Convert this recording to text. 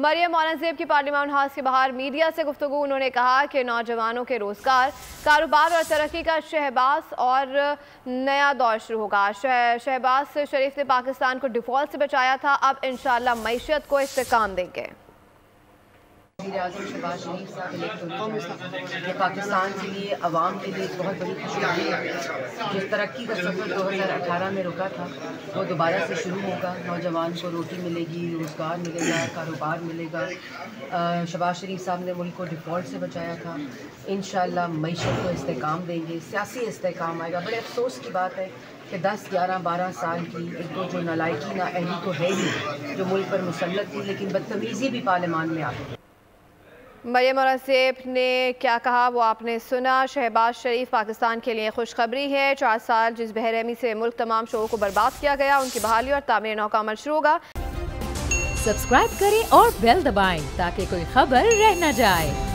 मरियम औरंगजेब की parliament house के बाहर मीडिया से गुफ्तगू। उन्होंने कहा कि नौजवानों के रोजगार, कारोबार और तरक्की का शहबाज और नया दौर शुरू होगा। शहबाज शरीफ ने पाकिस्तान को डिफॉल्ट से बचाया था, अब इंशाअल्लाह मईशत को इस्तेकाम देंगे। वज़ीर-ए-आज़म शहबाज शरीफ साहब इलेक्ट होने जा रहे हैं। ये पाकिस्तान के लिए, अवाम के लिए बहुत बड़ी खुशखबरी है। जिस तरक्की का सफ़र 2018 में रुका था वो दोबारा से शुरू होगा। नौजवान को रोटी मिलेगी, रोज़गार मिलेगा, कारोबार मिलेगा। शहबाज शरीफ साहब ने मुल्क को डिफ़ॉल्ट से बचाया था। इंशाअल्लाह मईशत को इस्तेकाम देंगे, सियासी इस्तेकाम आएगा। बड़े अफसोस की बात है कि 10, 11, 12 साल की एक तो जो नालायकी ना अहली तो है ही जो मुल्क पर मुसल्लत थी, लेकिन बदतमीज़ी भी पार्लियामान में आ गई। मरियम औरंगजेब ने क्या कहा वो आपने सुना। शहबाज शरीफ पाकिस्तान के लिए खुशखबरी है। 4 साल जिस बेरहमी से मुल्क तमाम शोरों को बर्बाद किया गया, उनकी बहाली और तामीर नौ का अमल शुरू होगा। सब्सक्राइब करें और बेल दबाएं ताकि कोई खबर रह न जाए।